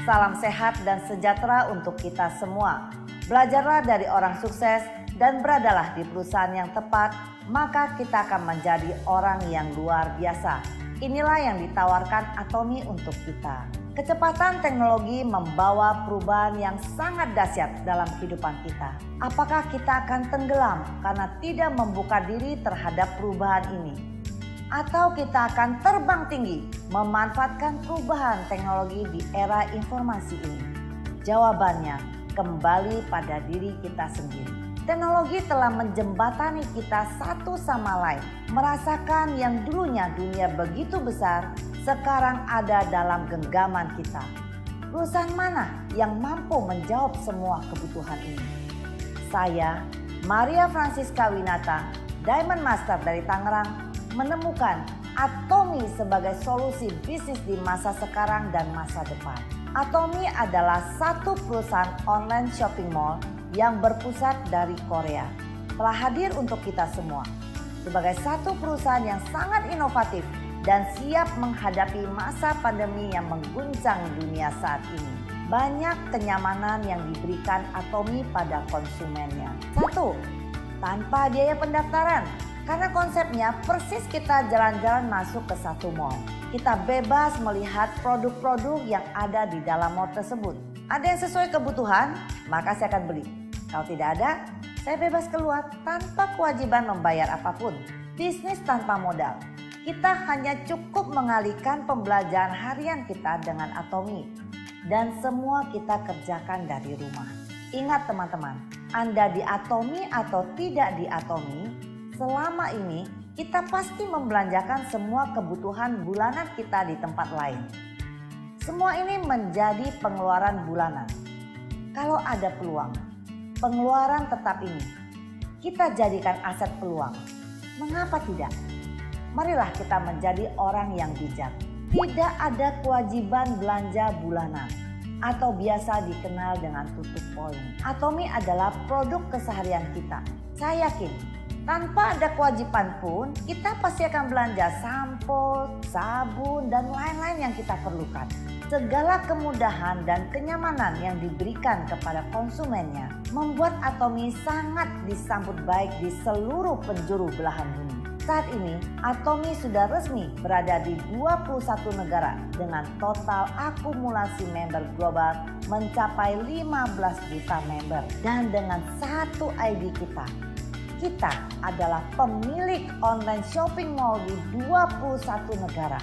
Salam sehat dan sejahtera untuk kita semua. Belajarlah dari orang sukses dan beradalah di perusahaan yang tepat, maka kita akan menjadi orang yang luar biasa. Inilah yang ditawarkan Atomy untuk kita. Kecepatan teknologi membawa perubahan yang sangat dahsyat dalam kehidupan kita. Apakah kita akan tenggelam karena tidak membuka diri terhadap perubahan ini? Atau kita akan terbang tinggi memanfaatkan perubahan teknologi di era informasi ini? Jawabannya kembali pada diri kita sendiri. Teknologi telah menjembatani kita satu sama lain. Merasakan yang dulunya dunia begitu besar, sekarang ada dalam genggaman kita. Perusahaan mana yang mampu menjawab semua kebutuhan ini? Saya, Maria Francisca Winata, Diamond Master dari Tangerang, menemukan Atomy sebagai solusi bisnis di masa sekarang dan masa depan. Atomy adalah satu perusahaan online shopping mall yang berpusat dari Korea. Telah hadir untuk kita semua sebagai satu perusahaan yang sangat inovatif dan siap menghadapi masa pandemi yang mengguncang dunia saat ini. Banyak kenyamanan yang diberikan Atomy pada konsumennya. 1. Tanpa biaya pendaftaran. Karena konsepnya persis kita jalan-jalan masuk ke satu mall. Kita bebas melihat produk-produk yang ada di dalam mall tersebut. Ada yang sesuai kebutuhan, maka saya akan beli. Kalau tidak ada, saya bebas keluar tanpa kewajiban membayar apapun. Bisnis tanpa modal. Kita hanya cukup mengalihkan pembelajaran harian kita dengan Atomy. Dan semua kita kerjakan dari rumah. Ingat teman-teman, Anda di Atomy atau tidak di Atomy, selama ini kita pasti membelanjakan semua kebutuhan bulanan kita di tempat lain. Semua ini menjadi pengeluaran bulanan. Kalau ada peluang, pengeluaran tetap ini kita jadikan aset peluang. Mengapa tidak? Marilah kita menjadi orang yang bijak. Tidak ada kewajiban belanja bulanan atau biasa dikenal dengan tutup poin. Atomy adalah produk keseharian kita. Saya yakin tanpa ada kewajiban pun kita pasti akan belanja sampo, sabun, dan lain-lain yang kita perlukan. Segala kemudahan dan kenyamanan yang diberikan kepada konsumennya membuat Atomy sangat disambut baik di seluruh penjuru belahan bumi. Saat ini, Atomy sudah resmi berada di 21 negara dengan total akumulasi member global mencapai 15 juta member. Dan dengan satu ID kita adalah pemilik online shopping mall di 21 negara.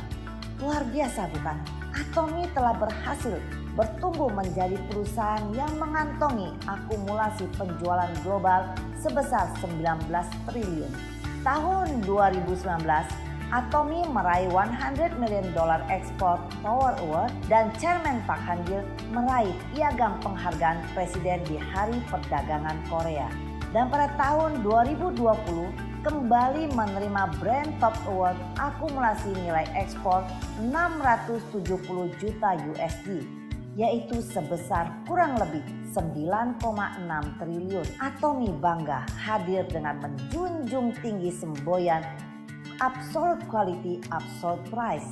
Luar biasa bukan? Atomy telah berhasil bertumbuh menjadi perusahaan yang mengantongi akumulasi penjualan global sebesar 19 triliun. Tahun 2019, Atomy meraih $100 million Export Power Award dan Chairman Park Han-gil meraih piagam penghargaan Presiden di Hari Perdagangan Korea. Dan pada tahun 2020 kembali menerima Brand Top Award akumulasi nilai ekspor 670 juta USD, yaitu sebesar kurang lebih 9,6 triliun. Atomy bangga hadir dengan menjunjung tinggi semboyan absolute quality, absolute price.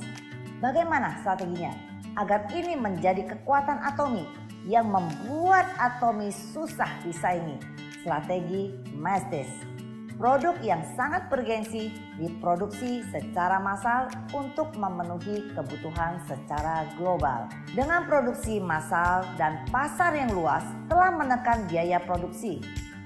Bagaimana strateginya agar ini menjadi kekuatan Atomy yang membuat Atomy susah disaingi? Strategi Masstige. Produk yang sangat bergengsi diproduksi secara massal untuk memenuhi kebutuhan secara global. Dengan produksi massal dan pasar yang luas telah menekan biaya produksi,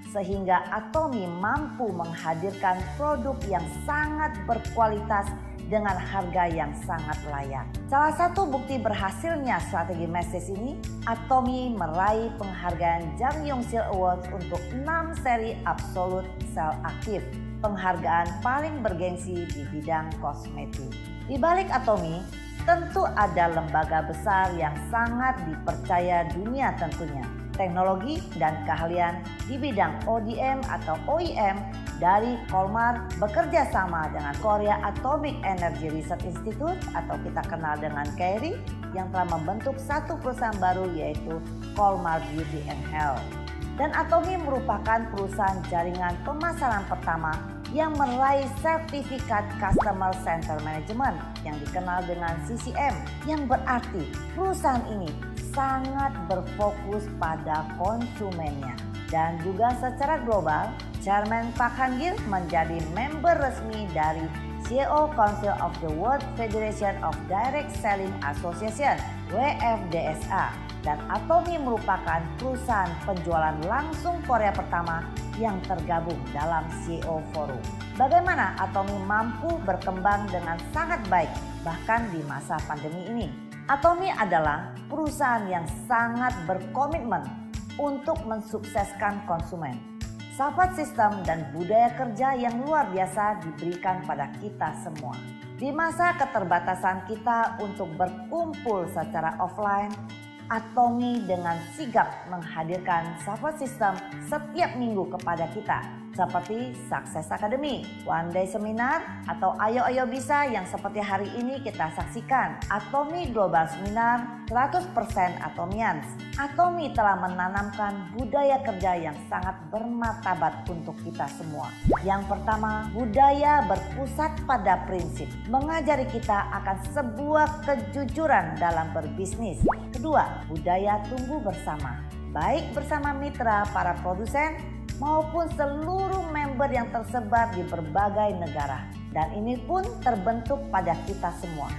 sehingga Atomy mampu menghadirkan produk yang sangat berkualitas dengan harga yang sangat layak. Salah satu bukti berhasilnya strategi Masstige ini, Atomy meraih penghargaan Jang Yongsil Awards untuk 6 seri Absolute Sel Aktif, penghargaan paling bergengsi di bidang kosmetik. Di balik Atomy, tentu ada lembaga besar yang sangat dipercaya dunia tentunya. Teknologi dan keahlian di bidang ODM atau OEM dari Kolmar bekerja sama dengan Korea Atomic Energy Research Institute atau kita kenal dengan KERI yang telah membentuk satu perusahaan baru yaitu Kolmar Beauty and Health. Dan Atomy merupakan perusahaan jaringan pemasaran pertama yang meraih sertifikat Customer Center Management yang dikenal dengan CCM, yang berarti perusahaan ini sangat berfokus pada konsumennya. Dan juga secara global, Chairman Park Han-gil menjadi member resmi dari CEO Council of the World Federation of Direct Selling Association (WFDSA). Dan Atomy merupakan perusahaan penjualan langsung Korea pertama yang tergabung dalam CEO Forum. Bagaimana Atomy mampu berkembang dengan sangat baik bahkan di masa pandemi ini? Atomy adalah perusahaan yang sangat berkomitmen untuk mensukseskan konsumen. Support sistem dan budaya kerja yang luar biasa diberikan pada kita semua. Di masa keterbatasan kita untuk berkumpul secara offline, Atomy dengan sigap menghadirkan support system setiap minggu kepada kita, seperti Success Academy, One Day Seminar, atau Ayo Bisa yang seperti hari ini kita saksikan, Atomy Global Seminar 100% Atomians. Atomy telah menanamkan budaya kerja yang sangat bermartabat untuk kita semua. Yang pertama, budaya berpusat pada prinsip, mengajari kita akan sebuah kejujuran dalam berbisnis. Kedua, budaya tumbuh bersama, baik bersama mitra para produsen maupun seluruh member yang tersebar di berbagai negara. Dan ini pun terbentuk pada kita semua.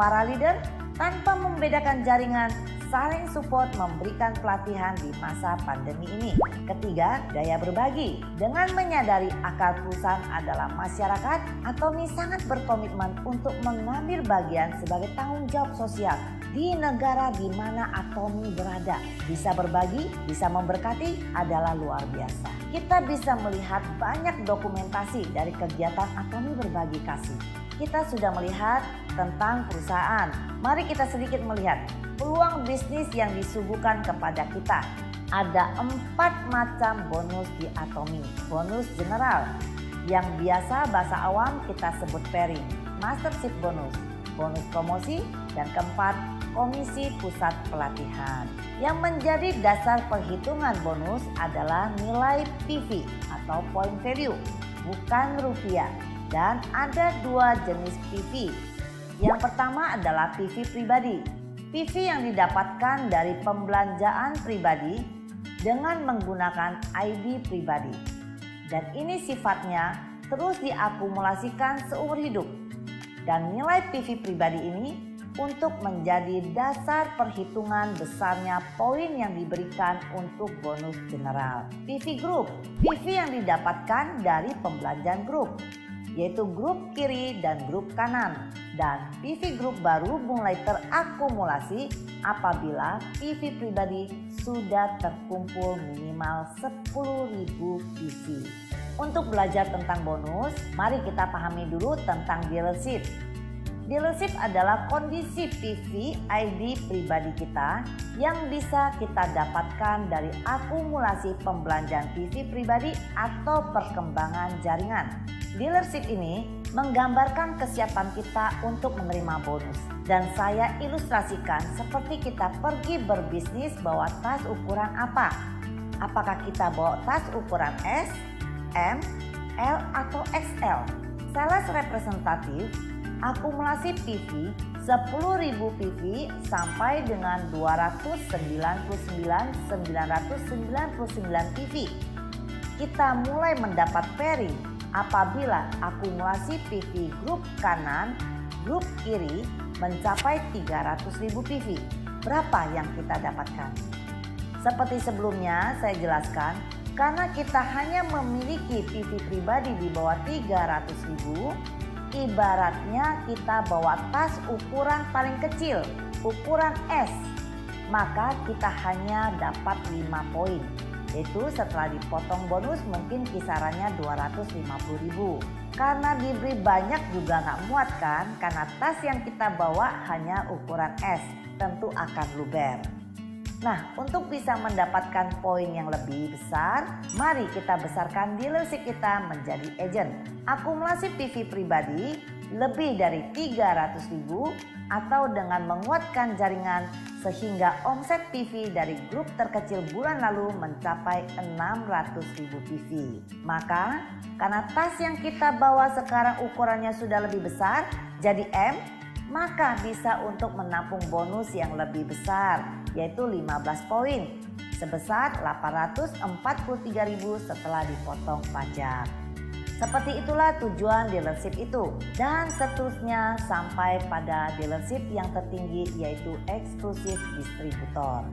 Para leader tanpa membedakan jaringan saling support memberikan pelatihan di masa pandemi ini. Ketiga, daya berbagi. Dengan menyadari akar perusahaan adalah masyarakat, Atomy sangat berkomitmen untuk mengambil bagian sebagai tanggung jawab sosial di negara di mana Atomy berada. Bisa berbagi, bisa memberkati adalah luar biasa. Kita bisa melihat banyak dokumentasi dari kegiatan Atomy berbagi kasih. Kita sudah melihat tentang perusahaan. Mari kita sedikit melihat peluang bisnis yang disuguhkan kepada kita. Ada 4 macam bonus di Atomy. Bonus general yang biasa bahasa awam kita sebut pairing, mastership bonus, bonus promosi, dan keempat, komisi pusat pelatihan. Yang menjadi dasar perhitungan bonus adalah nilai PV atau point value, bukan rupiah. Dan ada 2 jenis PV. Yang pertama adalah PV pribadi. PV yang didapatkan dari pembelanjaan pribadi dengan menggunakan ID pribadi. Dan ini sifatnya terus diakumulasikan seumur hidup. Dan nilai PV pribadi ini untuk menjadi dasar perhitungan besarnya poin yang diberikan untuk bonus general. PV Group, PV yang didapatkan dari pembelanjaan grup, yaitu grup kiri dan grup kanan. Dan PV Group baru mulai terakumulasi apabila PV pribadi sudah terkumpul minimal 10.000 PV. Untuk belajar tentang bonus, mari kita pahami dulu tentang dealership. Dealership adalah kondisi PV ID pribadi kita yang bisa kita dapatkan dari akumulasi pembelanjaan PV pribadi atau perkembangan jaringan. Dealership ini menggambarkan kesiapan kita untuk menerima bonus. Dan saya ilustrasikan seperti kita pergi berbisnis bawa tas ukuran apa. Apakah kita bawa tas ukuran S, M, L, atau XL? Sales representatif akumulasi PV 10.000 PV sampai dengan 299.999 PV. Kita mulai mendapat pairing apabila akumulasi PV grup kanan, grup kiri mencapai 300.000 PV. Berapa yang kita dapatkan? Seperti sebelumnya saya jelaskan, karena kita hanya memiliki PV pribadi di bawah 300.000, ibaratnya kita bawa tas ukuran paling kecil, ukuran S, maka kita hanya dapat 5 poin. Itu setelah dipotong bonus mungkin kisarannya 250.000. Karena diberi banyak juga nggak muat kan, karena tas yang kita bawa hanya ukuran S, tentu akan luber. Nah, untuk bisa mendapatkan poin yang lebih besar, mari kita besarkan dealership kita menjadi agent. Akumulasi PV pribadi lebih dari 300.000 atau dengan menguatkan jaringan sehingga omset PV dari grup terkecil bulan lalu mencapai 600.000 PV. Maka, karena tas yang kita bawa sekarang ukurannya sudah lebih besar, jadi M, maka bisa untuk menampung bonus yang lebih besar yaitu 15 poin sebesar 843.000 setelah dipotong pajak. Seperti itulah tujuan dealership itu, dan seterusnya sampai pada dealership yang tertinggi yaitu eksklusif distributor.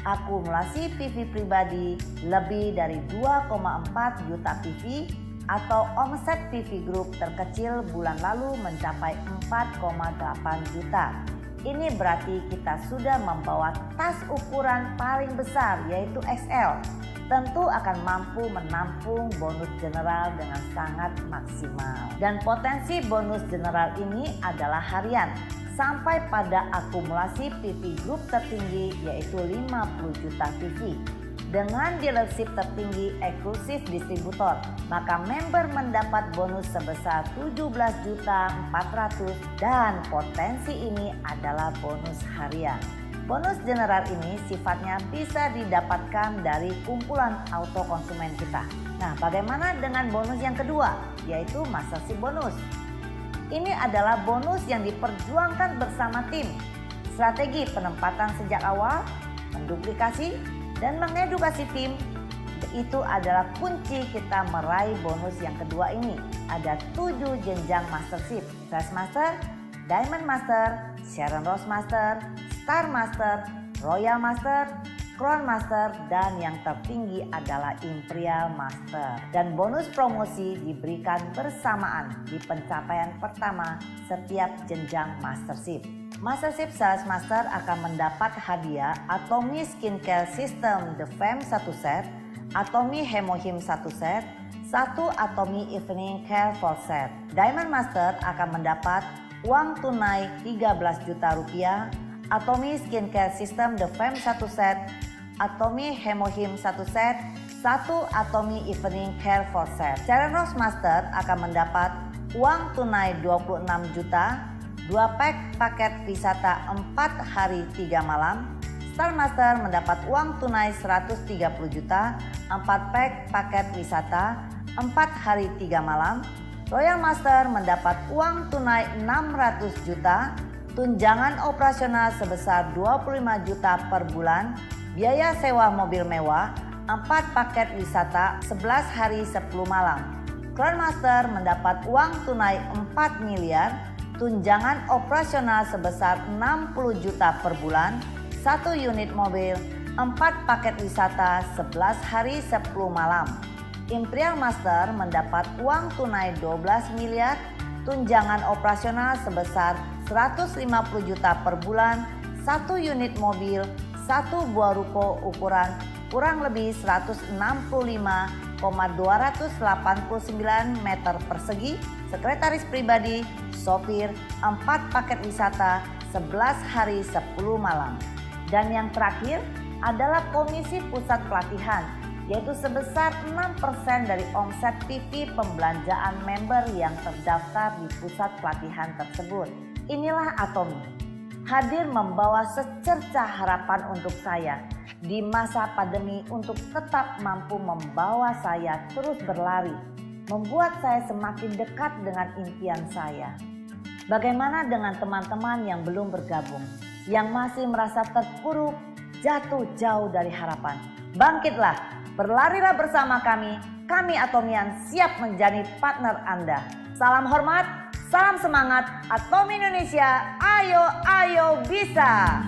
Akumulasi PV pribadi lebih dari 2,4 juta PV atau omset PV Group terkecil bulan lalu mencapai 4,8 juta. Ini berarti kita sudah membawa tas ukuran paling besar yaitu XL. Tentu akan mampu menampung bonus general dengan sangat maksimal. Dan potensi bonus general ini adalah harian sampai pada akumulasi PV Group tertinggi yaitu 50 juta PV. Dengan dealership tertinggi eksklusif distributor, maka member mendapat bonus sebesar 17.400.000 dan potensi ini adalah bonus harian. Bonus general ini sifatnya bisa didapatkan dari kumpulan auto konsumen kita. Nah, bagaimana dengan bonus yang kedua, yaitu mastership bonus? Ini adalah bonus yang diperjuangkan bersama tim. Strategi penempatan sejak awal, menduplikasi, dan mengedukasi tim itu adalah kunci kita meraih bonus yang kedua ini. Ada 7 jenjang mastership: Fresh Master, Diamond Master, Sharon Rose Master, Star Master, Royal Master, Crown Master, dan yang tertinggi adalah Imperial Master. Dan bonus promosi diberikan bersamaan di pencapaian pertama setiap jenjang mastership. Mastership Sales Master akan mendapat hadiah Atomy Skincare System The Fem 1 set, Atomy Hemohim 1 set, 1 Atomy Evening Care 4 set. Diamond Master akan mendapat uang tunai 13 juta rupiah, Atomy Skincare System The Fem 1 set, Atomy Hemohim 1 set, 1 Atomy Evening Care 4 set. Sharon Rose Master akan mendapat uang tunai 26 juta, 2 pack paket wisata 4 hari 3 malam. Star Master mendapat uang tunai 130 juta, 4 pack paket wisata 4 hari 3 malam. Royal Master mendapat uang tunai 600 juta, tunjangan operasional sebesar 25 juta per bulan, biaya sewa mobil mewah, 4 paket wisata 11 hari 10 malam. Crown Master mendapat uang tunai 4 miliar, tunjangan operasional sebesar 60 juta per bulan, 1 unit mobil, 4 paket wisata 11 hari 10 malam. Imperial Master mendapat uang tunai 12 miliar, tunjangan operasional sebesar 150 juta per bulan, 1 unit mobil, 1 buah ruko ukuran kurang lebih 165,289 meter persegi, sekretaris pribadi, sopir, 4 paket wisata 11 hari 10 malam. Dan yang terakhir adalah komisi pusat pelatihan, yaitu sebesar 6% dari omset PV pembelanjaan member yang terdaftar di pusat pelatihan tersebut. Inilah Atomy, hadir membawa secercah harapan untuk saya di masa pandemi untuk tetap mampu membawa saya terus berlari, membuat saya semakin dekat dengan impian saya. Bagaimana dengan teman-teman yang belum bergabung, yang masih merasa terpuruk, jatuh jauh dari harapan? Bangkitlah, berlarilah bersama kami Atomyan siap menjadi partner Anda. Salam hormat, salam semangat, Atomy Indonesia, ayo bisa!